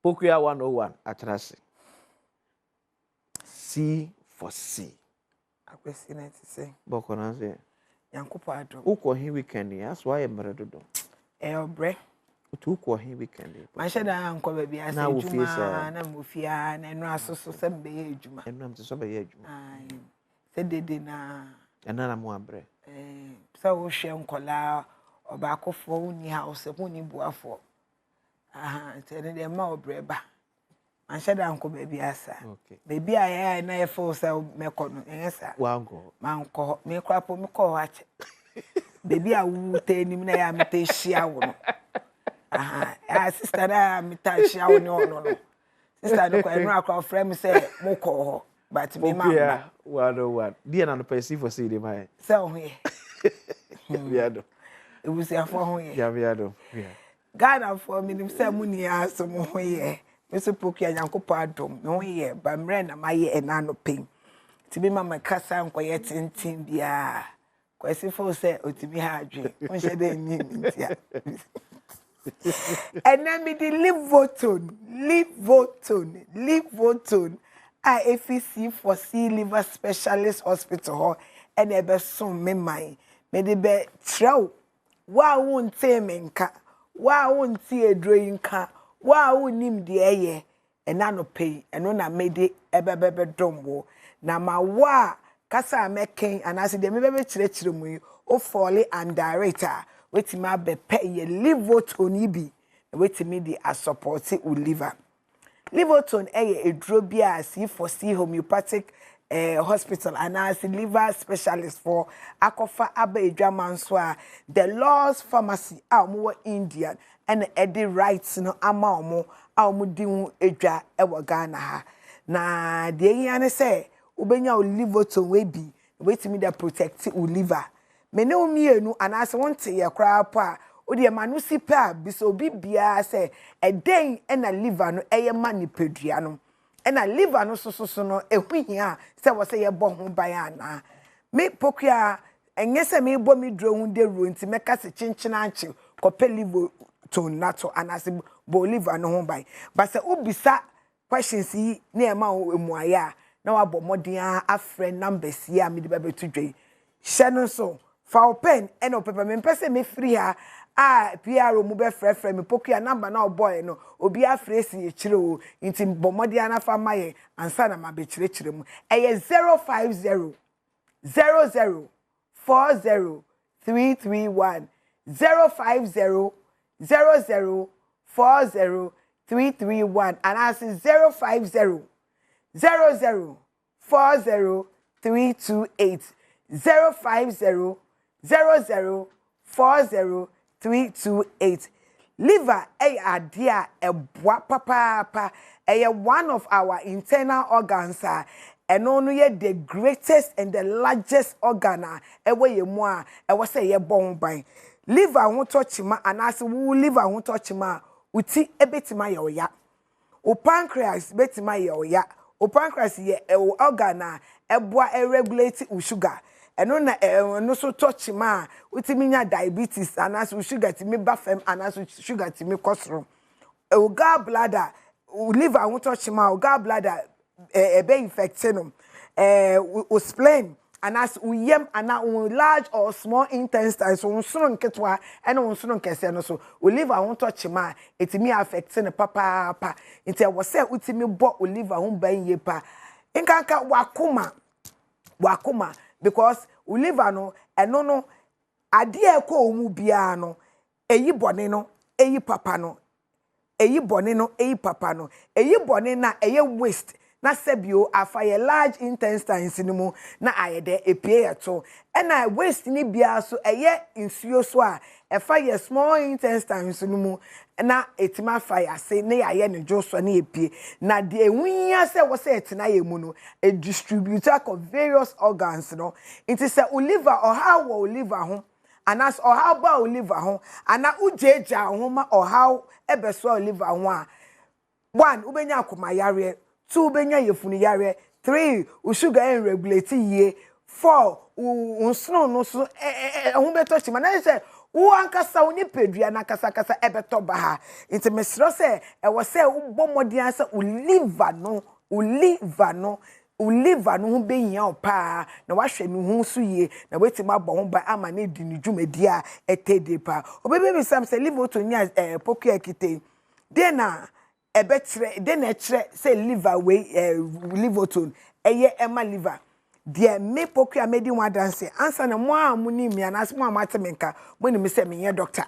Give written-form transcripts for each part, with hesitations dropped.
Pokuya 101 atrasi. C4C. Akwesi na ti say. Boko na say. Yankopo Adom. Ukwo hin weekend that's why em redodo. Obre. Utu ukwo hin weekend. Ma sheda anko ba bia say ejuma na mofia na enu asoso se be ye ejuma. Enu am so be ye ejuma. Ai. Se dede na na mo abre. So wo hwe nkola obakofo uni house uni buafo. Tene de ma obre ba. Man sheda anko ba bia sa. Okay. Baby aya na ye fo sa mekono ensa. Wango. Man ko me krapo me ko wache. Baby a wu te nim na ya mete hia wo no. Sister na meta hia wo no. Sister no kwa enu akwa frame say mo ko ho. But me ma. Yeah, 101. Dia na no C4C de mai. Say ho ye. Viado. E wusi afo ho ye. Yeah, viado. Yeah. Ghana for me nim say mu ni aso mo ho ye. Meso Pokuya Yankopo Adom. Me ho ye ba mre na maye ena no pen. Ti be mama kasa nkoye tintin bia. Kwesi fo say otimi ha adwe. Onhye de nyi ntia. And then me the live voton. I C4C liver specialist hospital ho and ebe so me mai. Me de be traw. Wa won te menka. Wa won ti edro yinka. Wa wonim de eye ena no pay eno na mede ebebebe dombo na ma wa kasa meken anase de mebebe chire mu o fall and director wetima be pay ye livoton bi wetimi di a support u liver livoton eye edro bia C4C homeopathic hospital anase liver specialist for akofa aba edwaman so a the Laws Pharmacy a mo Indian and Eddie rights no ama omo a omo di hu edwa e wo Ghana ha na de yan say ubenya o livoton we bi wetimi da protect u liver me ne omienu anase wonte ye kra pa o de ma no sipa bi so bibia say eden na liver no eye ma ni pedua no na liver no so no ehwihia say wo say ye bo ho ban ana me Pokuya enye se me bo mi dro hu de ru nti meka se chinchina anchi kope liver ton nato anase bo liver no ho ban but say ubisa questions yi na e ma emuaya na wa bo modin afre numbers yi a me de bebetu dwe hye no so fa pen and paper me pese me free ha PRO mu be frefre me Pokuya number na boy no obi afresi e kire o nti bo modin na fa maye ansa na ma be kire mu eye 050 00 40 331 050 00 40 331 and I say 050 00 40 328 050 00 40 328 liver idea ebwa papa one of our internal organs and no ye the greatest and the largest organ ewe ye mu a ewe say ye bon ban liver ho touch ma anase wo liver ho touch ma uti ebetima ye oya o pancreas betima ye oya o pancreas ye organ eboa regulate u sugar eno na no so touch ma utimi nya diabetes anase sugar ti me bafem anase sugar ti me cholesterol o gallbladder o liver ho touch ma o gallbladder ebe infected o spleen anas uyem ana large or small intestine so unsuno nketwa ena unsuno nkese no so o liver ho touch ma etimi affect ne papa nti e wo se utimi bo o liver ho ban ye pa nkanka wakoma because o liver no eno no ade e ko omu bia no eyi bone no eyi papa no eyi bone no eyi papa no eyi bone na eye waste na sebio afa ye large intestines ni mu na ayede epie yeto na waste ni bia so eye nsuo so a efa ye small intestines ni mu na etima fa ya se na ye ne joso na epie na de enwunya se wo se etina ye mu no a distributor of various organs no it is a liver or how wo liver ho anas or how ba o liver ho ana ujeja ho ma or how ebeso o liver ho a 1 ubenya akoma yare 2 benya yefunu yare 3 u sugar en regulate ye 4 unsuno no so ho beto chima na say wo ankasa wo ni pedua na kasa ebeto ba ha nti mesro se e wo se wo bomodian se o liver no ho behia opa na wahwe ne ho so ye na wetima bɔ ho ba ama na di ne dwumadi a etede pa obebe bi sam se liver to nya poku akite de na ebetre de na kire se liver we liver to eye ema liver de me poku amedi ho adanse ansa na mo a mo ni mi anas mo amate menka mo ni me se menye doctor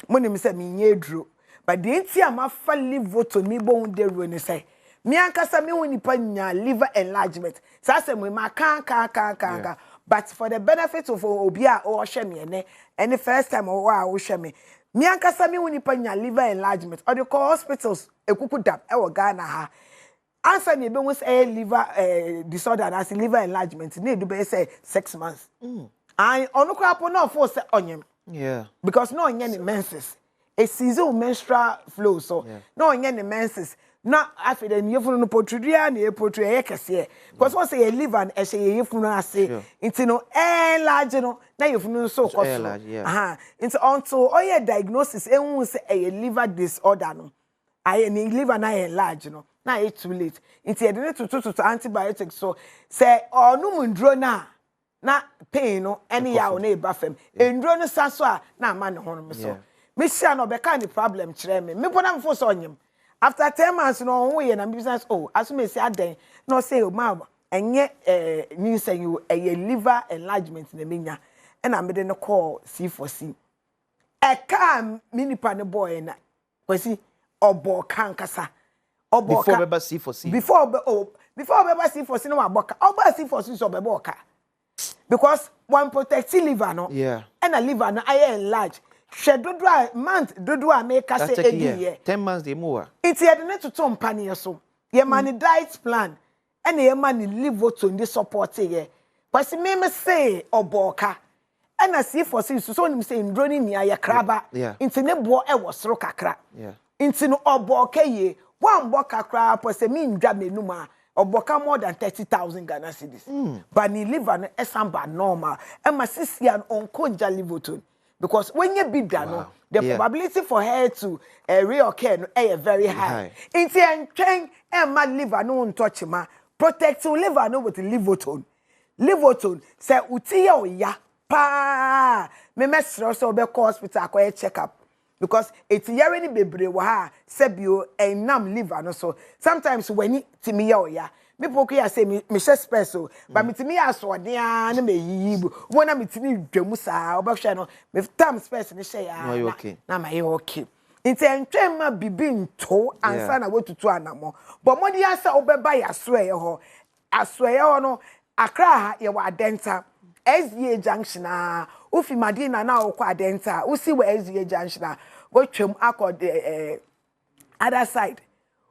mo ni me se menye duro but de nti ama fa liver to mi bo de ro ni say me ankasa me woni pa nya liver enlargement sa se mo ma kan but for the benefit of obi a o hwe me ene any first time o wa o hwe me ankasa me woni pa nya liver enlargement or the hospitals ekuku dab e wo Ghana ha answer ni be won say liver disorder and as liver enlargement need do be say 6 months and onu krapo no for say onyem because no onye ni menses a season menstrual flow so no onye ni menses na after the yefunu no potrudia na potru e kese because what say liver and e say yefunu ase into no large no na yefunu so koso aha into until oye diagnosis ehun say e liver disorder no I ni liver na large no na e too late into e dey to antibiotics so say onu mundro na pain no any ya o na e ba fam endro no saso a na ma ne ho no so me sia no be ka ni problem kire me pona mfo so onyem after 10 months no wo ye na business asumesi aden no say o ma enye ni say you liver enlargement na menya e na me de no call C4C e ka minipa ne boy na kwasi obo kan kasa obo before beba C4C before beba C4C no aboka oba C4C so beba oka because one protect liver no and a liver no I enlarge shedodwa month dodwa make say edi 10 months dey more it's here the to tom panier so ye man diet plan and ye man liver to the support here but me say oboka and I see for so nim say ndroni ni ya kraba into ne bo e wo soro kakra into no oboka ye one boka kakra po se me ndwa menum a oboka more than 30,000 Ghana cedis but ni liver no esamba normal e ma sisian onkonja liver to because when you be done, the probability for her to reoccur no very high. Inti entweng e ma liver no touch ma protect liver no with Livotone. Livotone say uti ya oya pa me mesro so be hospital akwa check up because it's yare ni bebre wa ha sebio enam liver no so sometimes when it timi ya oya me poku ya say me share special but me timi ya so de an me yibu wona me timi dwamu sa obahwe no me tam special ni share ya na ma ye okay nti entwem ma bibi nto ansa na wotutu anamo but mo de asa obeba ya so ye ho no akra ha ye wa denta SDA junction a ufi madina na okwa adenta usi we SDA junction a go twem akọ other side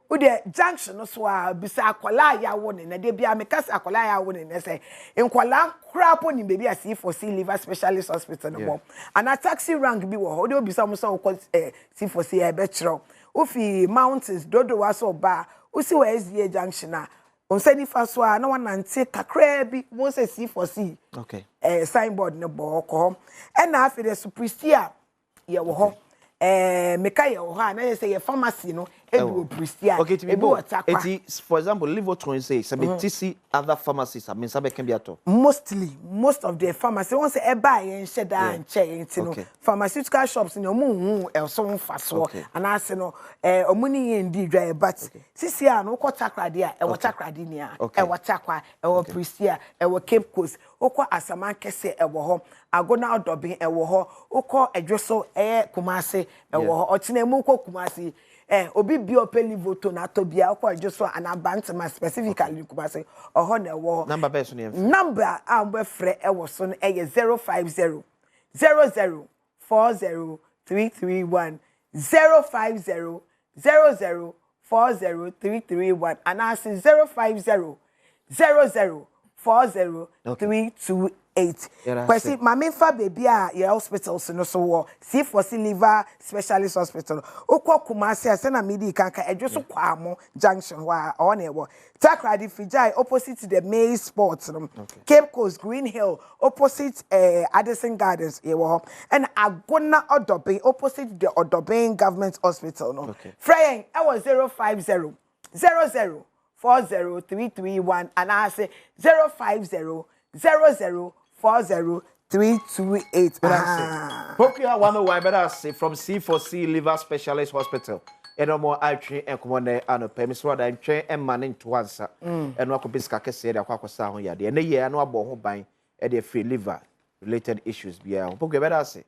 with the junction no so bisa akwala ya woni na de bia me kasa akwala ya woni na say enkwala krapo ni baby a C4C liver specialist hospital no bom and a taxi rank bi wo ho de obisa mo so C4C e be kiro ufi mountains dodo wa so ba usi we SDA junction a on seni fa so a na wanante kakra bi mo say C4C signboard no bo ko e na afi the supristia ye wo ho meka ye ho a na say ye pharmacy no edu pristia for example Livotone say TC other pharmacies I mean sabe can be ato most of the pharmacy won say e buy en sheda nche enti no pharmaceutical shops no mu so mfa so and I say no omuni ye ndi dwa but sisi a no kwatakrade a e watakrade ni a e watakwa e wo pristia e wo Cape Coast okọ asaman kese e wo ho agona odobin e wo ho okọ edwoso Kumasi e wo ho otena mu kọ Kumasi obi bi opeli voto na to bia okwa just an abantama specifically Kumasi oho na wo number be so number ambe frɛ ɛwɔ so no 050 00 40 331 050 00 40 331 and I say 050 00 40328. Kwesi mama fa baby a your hospital no so wo C4C liver specialist hospital. Okwa Kumasi ase na medi kanka edwo so kwamo junction wa o na ebo. Takradi Fijai opposite the May Sports Cape Coast Green Hill opposite Addison Gardens ewo and Agona Odobe opposite the Odobe Government Hospital no. Freying I was 050 00 40331 and I say 050 00 40328. Pokia 101 better say from C4C Liver Specialist Hospital. And more I train and come on there and a premise what I train and manning to answer. And what could be said a quack sound yard. And the year no about buying at the free liver related issues. Pokia better say.